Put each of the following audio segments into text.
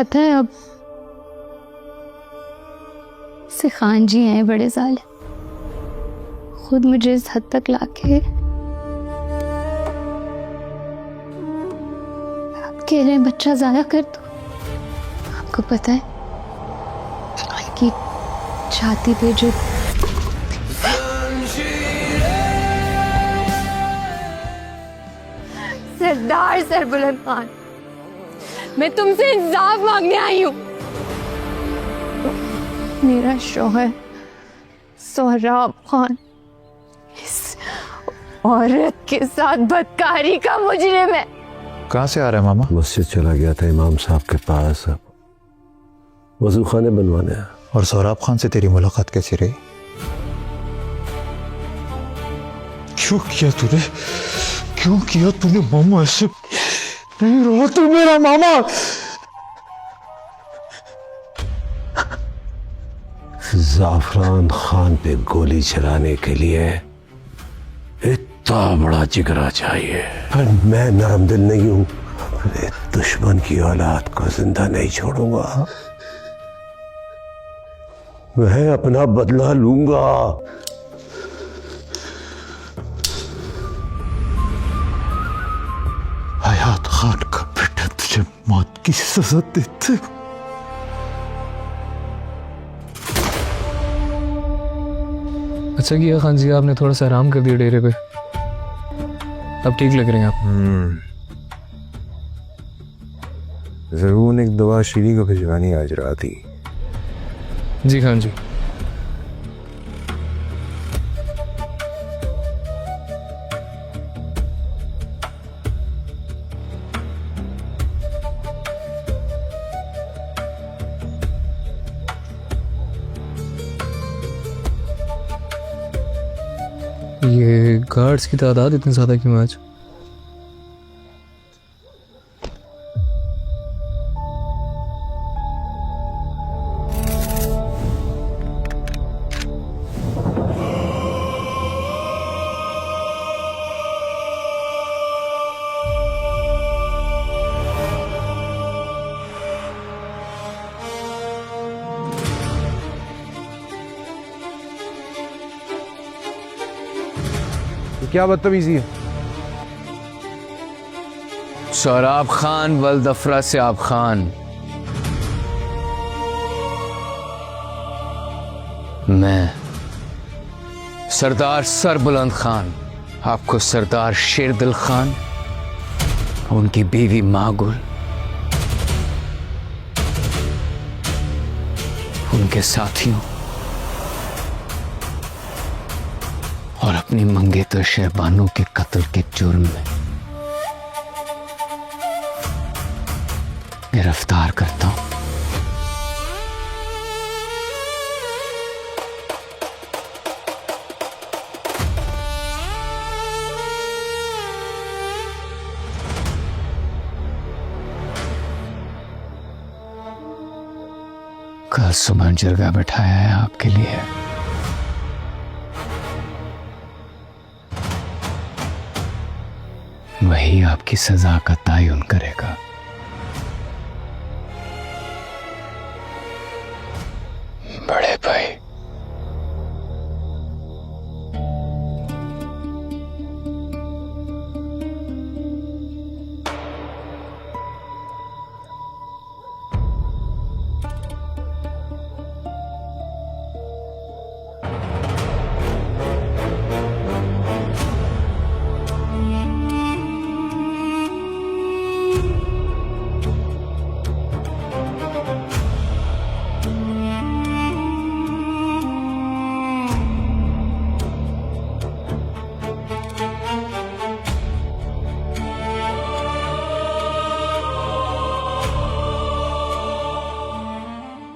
پتہ ہے اب سے خان جی ہیں بڑے ظالم، خود مجھے اس حد تک لا کے آپ کہہ رہے ہیں بچہ ضائع کر دو. آپ کو پتہ ہے ان کی چھاتی پہ جو سردار سربلند خان، میں تم سے انصاف مانگنے آئی ہوں. میرا شوہر سہراب خان اس عورت کے ساتھ بدکاری کا مجرم ہے. کہاں سے آ رہا ہے ماما؟ مسجد چلا گیا تھا امام صاحب کے پاس، وضو خانے بنوانے. اور سہراب خان سے تیری ملاقات کیسی رہی؟ کیوں کیا تو نے ماما؟ ایسے نہیں رہا تو میرا ماما. زعفران خان پہ گولی چلانے کے لیے اتنا بڑا جگرا چاہیے، پر میں نرم دل نہیں ہوں. اپنے دشمن کی اولاد کو زندہ نہیں چھوڑوں گا. میں اپنا بدلہ لوں گا. حیات خان کا بیٹا تجھے موت کی سزا دیتے. اچھا کیا خان جی، آپ نے تھوڑا سا آرام کر دیا ڈیرے پہ. اب ٹھیک لگ رہے ہیں آپ؟ ضرور ایک دوا شیری کو بھجوانی آج رات ہی. جی خان جی. یہ گارڈز کی تعداد اتنی زیادہ کیوں آج؟ کیا بدتمیزی ہے؟ سہراب خان ولد افراسیاب خان، میں سردار سربلند خان آپ کو سردار شیردل خان، ان کی بیوی ماگل، ان کے ساتھیوں اور اپنی منگیتر شہبانوں کے قتل کے جرم میں گرفتار کرتا ہوں. کل صبح جرگہ بٹھایا ہے آپ کے لیے. وہی آپ کی سزا کا تعین کرے گا. بڑے بھائی،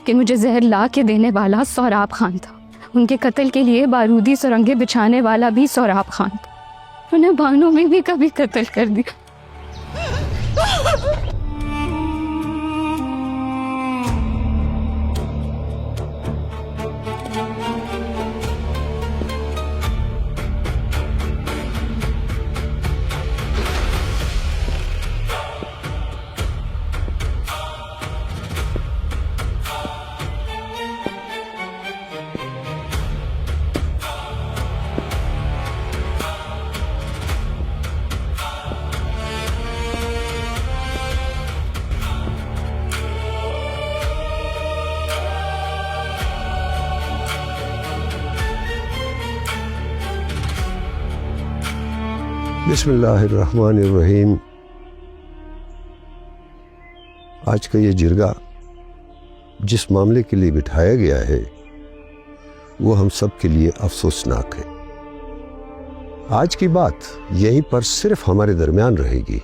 کہ مجھے زہر لا کے دینے والا سہراب خان تھا. ان کے قتل کے لیے بارودی سرنگیں بچھانے والا بھی سہراب خان تھا. انہیں بانوں میں بھی کبھی قتل کر دیا. بسم اللہ الرحمن الرحیم. آج کا یہ جرگہ جس معاملے کے لیے بٹھایا گیا ہے وہ ہم سب کے لیے افسوسناک ہے. آج کی بات یہیں پر صرف ہمارے درمیان رہے گی،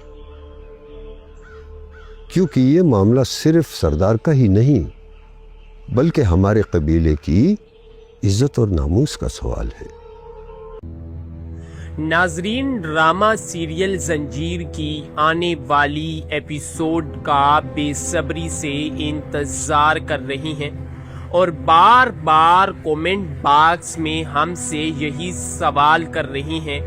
کیونکہ یہ معاملہ صرف سردار کا ہی نہیں بلکہ ہمارے قبیلے کی عزت اور ناموس کا سوال ہے. ناظرین، ڈرامہ سیریل زنجیر کی آنے والی ایپیسوڈ کا بے صبری سے انتظار کر رہی ہیں اور بار بار کومنٹ باکس میں ہم سے یہی سوال کر رہی ہیں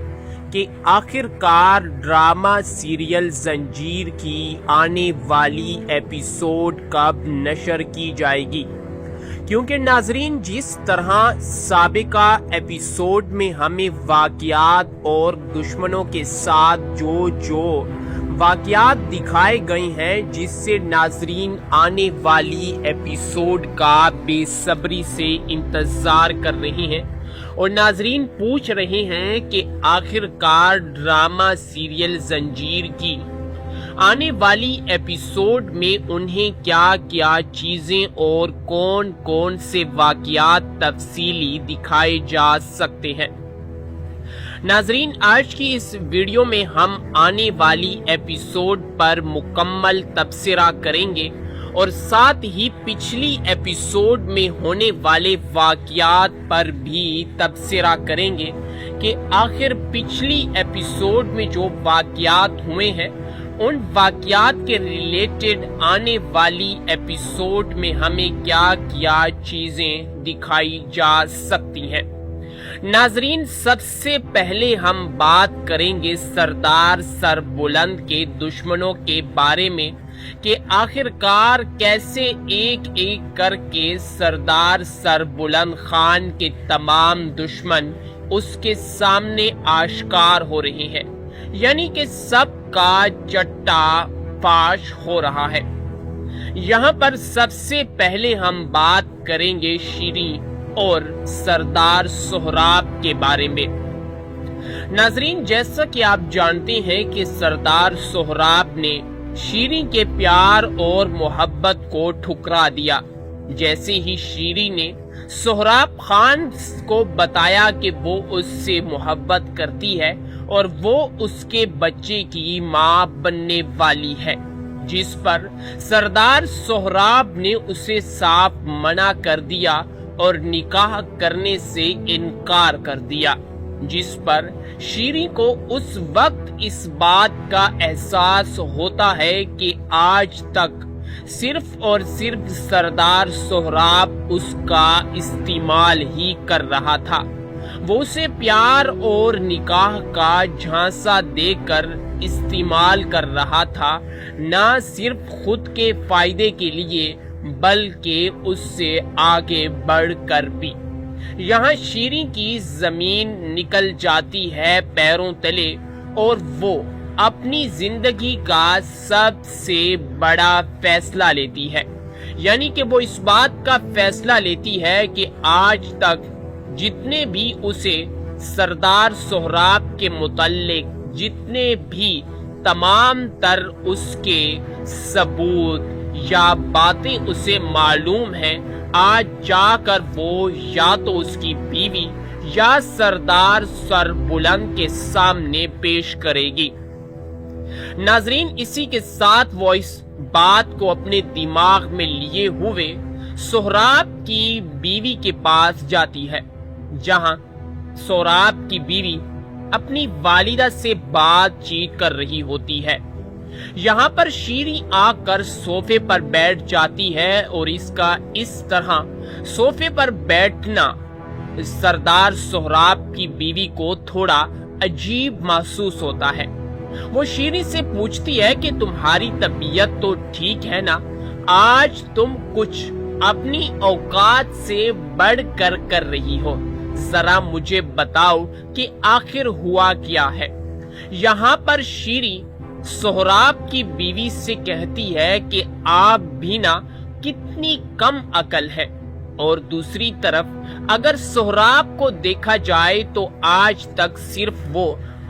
کہ آخر کار ڈرامہ سیریل زنجیر کی آنے والی ایپیسوڈ کب نشر کی جائے گی. کیونکہ ناظرین، جس طرح سابقہ ایپیسوڈ میں ہمیں واقعات اور دشمنوں کے ساتھ جو واقعات دکھائے گئے ہیں، جس سے ناظرین آنے والی ایپیسوڈ کا بے صبری سے انتظار کر رہے ہیں اور ناظرین پوچھ رہے ہیں کہ آخر کار ڈرامہ سیریل زنجیر کی آنے والی ایپیسوڈ میں انہیں کیا کیا چیزیں اور کون کون سے واقعات تفصیلی دکھائے جا سکتے ہیں. ناظرین، آج کی اس ویڈیو میں ہم آنے والی ایپیسوڈ پر مکمل تبصرہ کریں گے اور ساتھ ہی پچھلی ایپیسوڈ میں ہونے والے واقعات پر بھی تبصرہ کریں گے کہ آخر پچھلی ایپیسوڈ میں جو واقعات ہوئے ہیں ان واقعات کے ریلیٹڈ آنے والی ایپیسوڈ میں ہمیں کیا کیا چیزیں دکھائی جا سکتی ہیں. ناظرین، سب سے پہلے ہم بات کریں گے سردار سربلند کے دشمنوں کے بارے میں کہ آخر کار کیسے ایک ایک کر کے سردار سربلند خان کے تمام دشمن اس کے سامنے آشکار ہو رہے ہیں، یعنی کہ سب کا چٹا فاش ہو رہا ہے. یہاں پر سب سے پہلے ہم بات کریں گے شیریں اور سردار سہراب کے بارے میں. ناظرین، جیسا کہ آپ جانتے ہیں کہ سردار سہراب نے شیریں کے پیار اور محبت کو ٹھکرا دیا. جیسے ہی شیریں نے سہراب خان کو بتایا کہ وہ اس سے محبت کرتی ہے اور وہ اس کے بچے کی ماں بننے والی ہے، جس پر سردار سہراب نے اسے صاف منع کر دیا اور نکاح کرنے سے انکار کر دیا، جس پر شیریں کو اس وقت اس بات کا احساس ہوتا ہے کہ آج تک صرف اور صرف سردار سہراب اس کا استعمال ہی کر رہا تھا. وہ اسے پیار اور نکاح کا جھانسا دے کر استعمال کر رہا تھا، نہ صرف خود کے فائدے کے لیے بلکہ اس سے آگے بڑھ کر بھی. یہاں شیریں کی زمین نکل جاتی ہے پیروں تلے اور وہ اپنی زندگی کا سب سے بڑا فیصلہ لیتی ہے، یعنی کہ وہ اس بات کا فیصلہ لیتی ہے کہ آج تک جتنے بھی اسے سردار سہراب کے متعلق جتنے بھی تمام تر اس کے ثبوت یا باتیں اسے معلوم ہیں، آج جا کر وہ یا تو اس کی بیوی یا سردار سربلند کے سامنے پیش کرے گی. ناظرین، اسی کے ساتھ وہ اس بات کو اپنے دماغ میں لیے ہوئے سہراب کی بیوی کے پاس جاتی ہے، جہاں سہراب کی بیوی اپنی والدہ سے بات چیت کر رہی ہوتی ہے. یہاں پر شیریں آ کر صوفے پر بیٹھ جاتی ہے اور اس کا اس طرح صوفے پر بیٹھنا سردار سہراب کی بیوی کو تھوڑا عجیب محسوس ہوتا ہے. وہ شیریں سے پوچھتی ہے کہ تمہاری طبیعت تو ٹھیک ہے نا؟ آج تم کچھ اپنی اوقات سے بڑھ کر کر رہی ہو، ذرا مجھے بتاؤ کہ آخر ہوا کیا ہے. یہاں پر شیریں سہراب کی بیوی سے کہتی ہے کہ آپ بھی نا کتنی کم عقل ہے، اور دوسری طرف اگر سہراب کو دیکھا جائے تو آج تک صرف وہ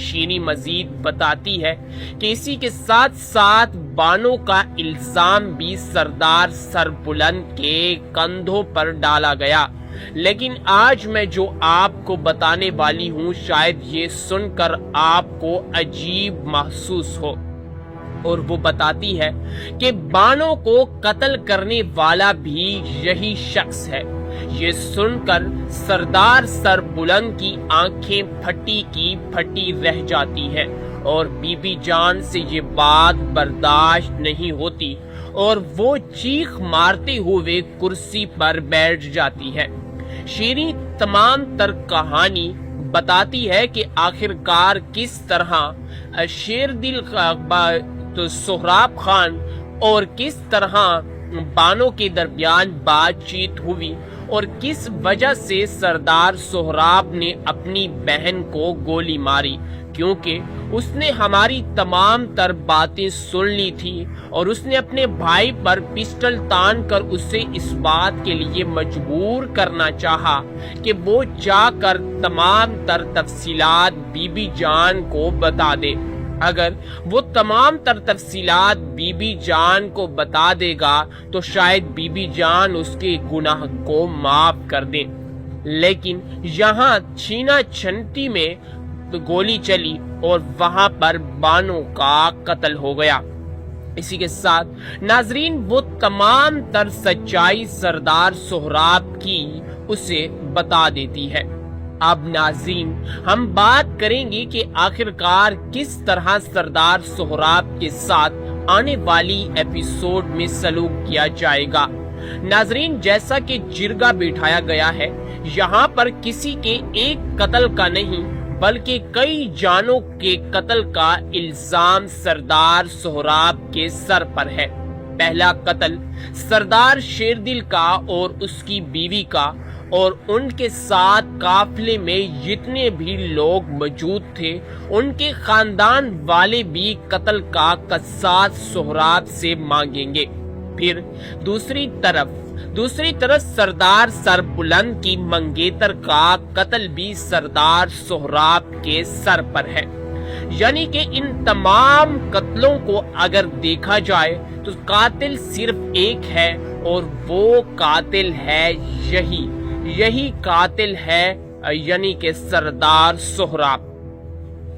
شیریں مزید بتاتی ہے کہ اسی کے ساتھ ساتھ بانو کا الزام بھی سردار سربلند کے کندھوں پر ڈالا گیا، لیکن آج میں جو آپ کو بتانے والی ہوں شاید یہ سن کر آپ کو عجیب محسوس ہو، اور وہ بتاتی ہے کہ بانو کو قتل کرنے والا بھی یہی شخص ہے۔ یہ سن کر سردار سربلند کی آنکھیں پھٹی کی پھٹی رہ جاتی ہیں اور بی بی جان سے یہ بات برداشت نہیں ہوتی اور وہ چیخ مارتے ہوئے کرسی پر بیٹھ جاتی ہے۔ شیریں تمام تر کہانی بتاتی ہے کہ آخرکار کس طرح شیردل سہراب خان اور کس طرح بانو کے درمیان بات چیت ہوئی اور کس وجہ سے سردار سہراب نے اپنی بہن کو گولی ماری، کیونکہ اس نے ہماری تمام تر باتیں سن لی تھی اور اس نے اپنے بھائی پر پسٹل تان کر اسے اس بات کے لیے مجبور کرنا چاہا کہ وہ جا کر تمام تر تفصیلات بی بی جان کو بتا دے۔ اگر وہ تمام تر تفصیلات بی بی جان کو بتا دے گا تو شاید بی بی جان اس کے گناہ کو معاف کر دیں، لیکن یہاں چھینا چھنٹی میں گولی چلی اور وہاں پر بانو کا قتل ہو گیا۔ اسی کے ساتھ ناظرین وہ تمام تر سچائی سردار سہراب کی اسے بتا دیتی ہے۔ اب ناظرین ہم بات کریں گے کہ آخرکار کس طرح سردار سہراب کے ساتھ آنے والی ایپیسوڈ میں سلوک کیا جائے گا۔ ناظرین جیسا کہ جرگہ بٹھایا گیا ہے، یہاں پر کسی کے ایک قتل کا نہیں بلکہ کئی جانوں کے قتل کا الزام سردار سہراب کے سر پر ہے۔ پہلا قتل سردار شیردل کا اور اس کی بیوی کا اور ان کے ساتھ قافلے میں جتنے بھی لوگ موجود تھے ان کے خاندان والے بھی قتل کا قصاص سہراب سے مانگیں گے۔ پھر دوسری طرف سردار سربلند کی منگیتر کا قتل بھی سردار سہراب کے سر پر ہے۔ یعنی کہ ان تمام قتلوں کو اگر دیکھا جائے تو قاتل صرف ایک ہے اور وہ قاتل ہے یہی قاتل ہے یعنی کہ سردار سہراب۔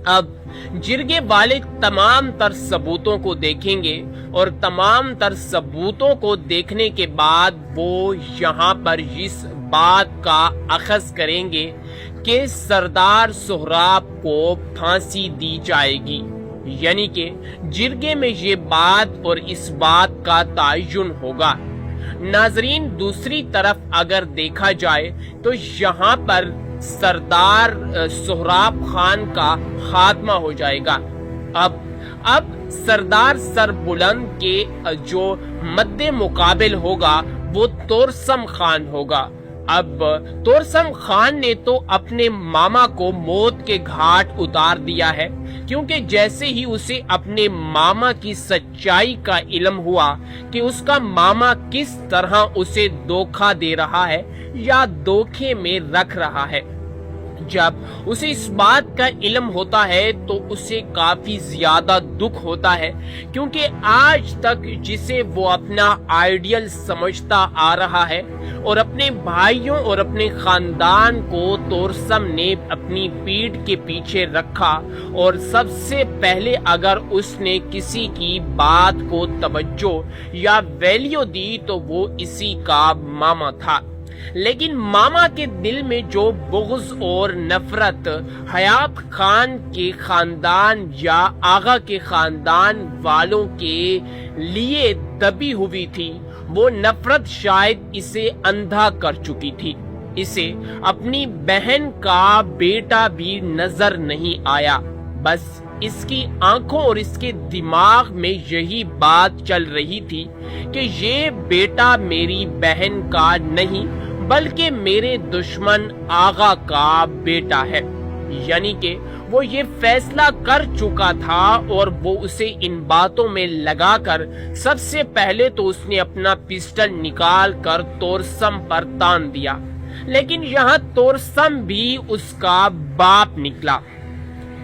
اب جرگے والے تمام تر ثبوتوں کو دیکھیں گے اور تمام تر ثبوتوں کو دیکھنے کے بعد وہ یہاں پر اس بات کا اخذ کریں گے کہ سردار سہراب کو پھانسی دی جائے گی۔ یعنی کہ جرگے میں یہ بات اور اس بات کا تعین ہوگا۔ ناظرین دوسری طرف اگر دیکھا جائے تو یہاں پر سردار سہراب خان کا خاتمہ ہو جائے گا۔ اب سردار سربلند کے جو مد مقابل ہوگا وہ تورسم خان ہوگا۔ اب تورسم خان نے تو اپنے ماما کو موت کے گھاٹ اتار دیا ہے، کیونکہ جیسے ہی اسے اپنے ماما کی سچائی کا علم ہوا کہ اس کا ماما کس طرح اسے دھوکہ دے رہا ہے یا دھوکے میں رکھ رہا ہے، جب اسے اس بات کا علم ہوتا ہے تو اسے کافی زیادہ دکھ ہوتا ہے، کیونکہ آج تک جسے وہ اپنا آئیڈیل سمجھتا آ رہا ہے اور اپنے بھائیوں اور اپنے خاندان کو تورسم نے اپنی پیٹھ کے پیچھے رکھا اور سب سے پہلے اگر اس نے کسی کی بات کو توجہ یا ویلیو دی تو وہ اسی کا ماما تھا۔ لیکن ماما کے دل میں جو بغض اور نفرت حیات خان کے خاندان یا آغا کے خاندان والوں کے لیے دبی ہوئی تھی، وہ نفرت شاید اسے اندھا کر چکی تھی۔ اسے اپنی بہن کا بیٹا بھی نظر نہیں آیا، بس اس کی آنکھوں اور اس کے دماغ میں یہی بات چل رہی تھی کہ یہ بیٹا میری بہن کا نہیں بلکہ میرے دشمن آغا کا بیٹا ہے۔ یعنی کہ وہ یہ فیصلہ کر چکا تھا اور وہ اسے ان باتوں میں لگا کر سب سے پہلے تو اس نے اپنا پسٹل نکال کر تورسم پر تان دیا، لیکن یہاں تورسم بھی اس کا باپ نکلا۔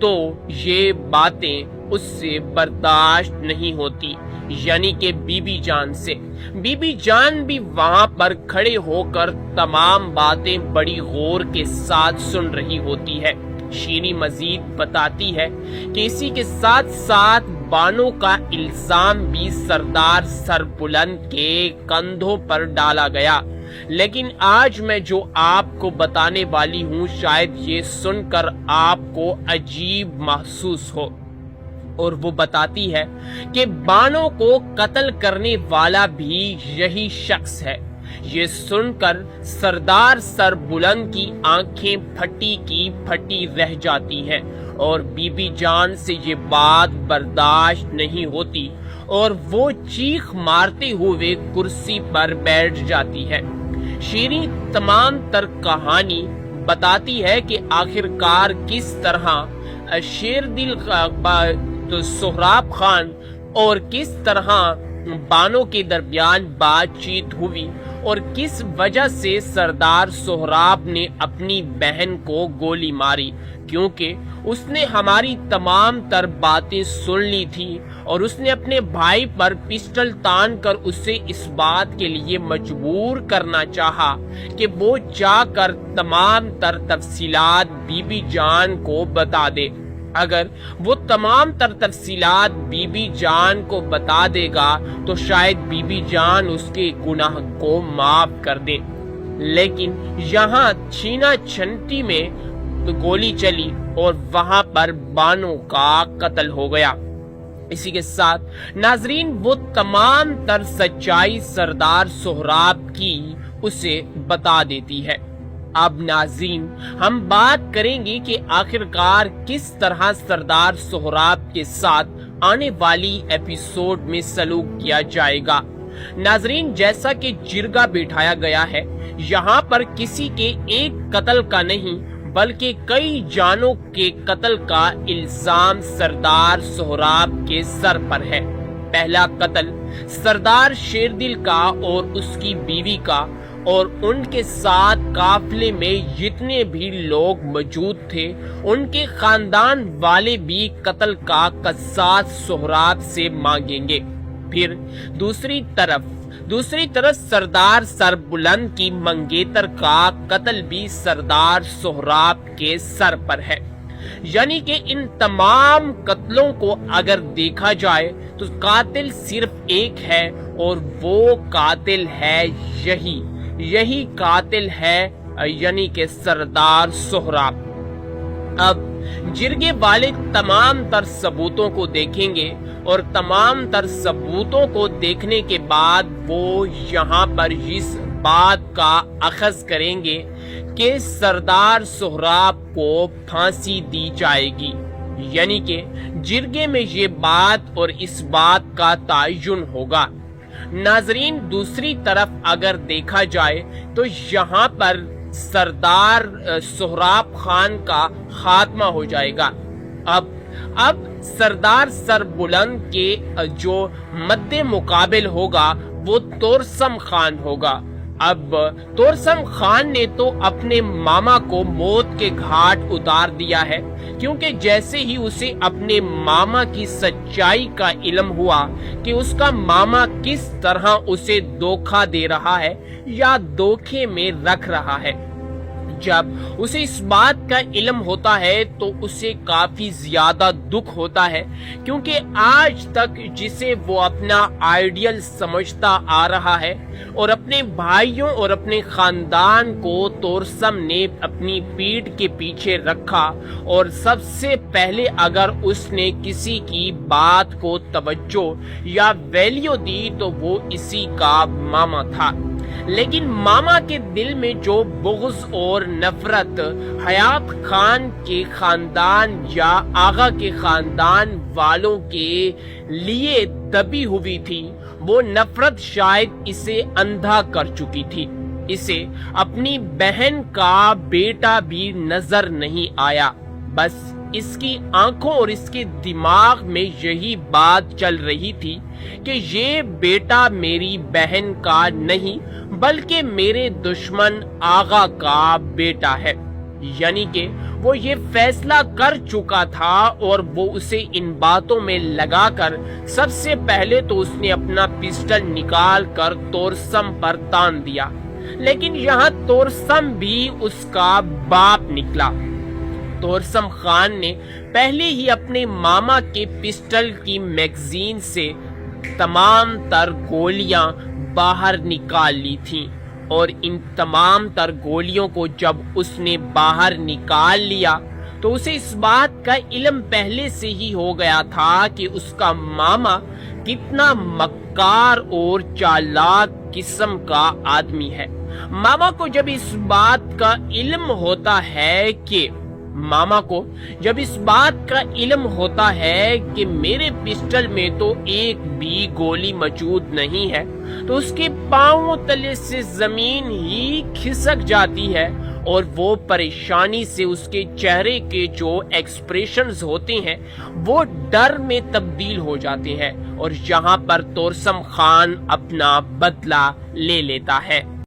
تو یہ باتیں اس سے برداشت نہیں ہوتی، یعنی کہ بی بی جان سے۔ بی بی جان بھی وہاں پر کھڑے ہو کر تمام باتیں بڑی غور کے ساتھ سن رہی ہوتی ہے۔ شیریں مزید بتاتی ہے کہ اسی کے ساتھ ساتھ بانو کا الزام بھی سردار سربلند کے کندھوں پر ڈالا گیا، لیکن آج میں جو آپ کو بتانے والی ہوں شاید یہ سن کر آپ کو عجیب محسوس ہو۔ اور وہ بتاتی ہے کہ بانو کو قتل کرنے والا بھی یہی شخص ہے۔ یہ سن کر سردار سربلند کی آنکھیں پھٹی کی پھٹی رہ جاتی ہیں اور بی بی جان سے یہ بات برداشت نہیں ہوتی اور وہ چیخ مارتے ہوئے کرسی پر بیٹھ جاتی ہے۔ شیریں تمام تر کہانی بتاتی ہے کہ آخرکار کس طرح شیردل سہراب خان اور کس طرح بانو کے درمیان بات چیت ہوئی اور کس وجہ سے سردار سہراب نے اپنی بہن کو گولی ماری، کیونکہ اس نے ہماری تمام تر باتیں سن لی تھی اور اس نے اپنے بھائی پر پسٹل تان کر اسے اس بات کے لیے مجبور کرنا چاہا کہ وہ جا کر تمام تر تفصیلات بی بی جان کو بتا دے۔ اگر وہ تمام تر تفصیلات بی بی جان کو بتا دے گا تو شاید بی بی جان اس کے گناہ کو معاف کر دے، لیکن یہاں چھینا چھنٹی میں گولی چلی اور وہاں پر بانو کا قتل ہو گیا۔ اسی کے ساتھ ناظرین وہ تمام تر سچائی سردار سہراب کی اسے بتا دیتی ہے۔ اب ناظرین ہم بات کریں گے کہ آخرکار کس طرح سردار سہراب کے ساتھ آنے والی ایپیسوڈ میں سلوک کیا جائے گا۔ ناظرین جیسا کہ جرگہ بٹھایا گیا ہے، یہاں پر کسی کے ایک قتل کا نہیں بلکہ کئی جانوں کے قتل کا الزام سردار سہراب کے سر پر ہے۔ پہلا قتل سردار شیردل کا اور اس کی بیوی کا، اور ان کے ساتھ قافلے میں جتنے بھی لوگ موجود تھے ان کے خاندان والے بھی قتل کا قصاص سہراب سے مانگیں گے۔ پھر دوسری طرف سردار سربلند کی منگیتر کا قتل بھی سردار سہراب کے سر پر ہے۔ یعنی کہ ان تمام قتلوں کو اگر دیکھا جائے تو قاتل صرف ایک ہے اور وہ قاتل ہے یہی قاتل ہے، یعنی کہ سردار سہراب۔ اب جرگے والے تمام تر ثبوتوں کو دیکھیں گے اور تمام تر ثبوتوں کو دیکھنے کے بعد وہ یہاں پر اس بات کا اخذ کریں گے کہ سردار سہراب کو پھانسی دی جائے گی، یعنی کہ جرگے میں یہ بات اور اس بات کا تعین ہوگا۔ ناظرین دوسری طرف اگر دیکھا جائے تو یہاں پر سردار سہراب خان کا خاتمہ ہو جائے گا۔ اب سردار سربلند کے جو مد مقابل ہوگا وہ تورسم خان ہوگا۔ اب تورسم خان نے تو اپنے ماما کو موت کے گھاٹ اتار دیا ہے، کیونکہ جیسے ہی اسے اپنے ماما کی سچائی کا علم ہوا کہ اس کا ماما کس طرح اسے دھوکہ دے رہا ہے یا دھوکے میں رکھ رہا ہے، جب اسے اس بات کا علم ہوتا ہے تو اسے کافی زیادہ دکھ ہوتا ہے، کیونکہ آج تک جسے وہ اپنا آئیڈیل سمجھتا آ رہا ہے اور اپنے بھائیوں اور اپنے خاندان کو تورسم نے اپنی پیٹھ کے پیچھے رکھا اور سب سے پہلے اگر اس نے کسی کی بات کو توجہ یا ویلیو دی تو وہ اسی کا ماما تھا۔ لیکن ماما کے دل میں جو بغض اور نفرت حیات خان کے خاندان یا آغا کے خاندان والوں کے لیے دبی ہوئی تھی، وہ نفرت شاید اسے اندھا کر چکی تھی۔ اسے اپنی بہن کا بیٹا بھی نظر نہیں آیا، بس اس کی آنکھوں اور اس کے دماغ میں یہی بات چل رہی تھی کہ یہ بیٹا میری بہن کا نہیں بلکہ میرے دشمن آغا کا بیٹا ہے۔ یعنی کہ وہ یہ فیصلہ کر چکا تھا اور وہ اسے ان باتوں میں لگا کر سب سے پہلے تو اس نے اپنا پسٹل نکال کر تورسم پر تان دیا، لیکن یہاں تورسم بھی اس کا باپ نکلا۔ تورسم خان نے پہلے ہی اپنے ماما کے پسٹل کی میگزین سے تمام تر گولیاں باہر نکال لی تھیں، اور ان تمام تر گولیوں کو جب اس نے باہر نکال لیا تو اسے اس بات کا علم پہلے سے ہی ہو گیا تھا کہ اس کا ماما کتنا مکار اور چالاک قسم کا آدمی ہے۔ ماما کو جب اس بات کا علم ہوتا ہے کہ میرے پسٹل میں تو ایک بھی گولی موجود نہیں ہے، تو اس کے پاؤں تلے سے زمین ہی کھسک جاتی ہے، اور وہ پریشانی سے اس کے چہرے کے جو ایکسپریشنز ہوتے ہیں وہ ڈر میں تبدیل ہو جاتے ہیں، اور یہاں پر تورسم خان اپنا بدلہ لے لیتا ہے۔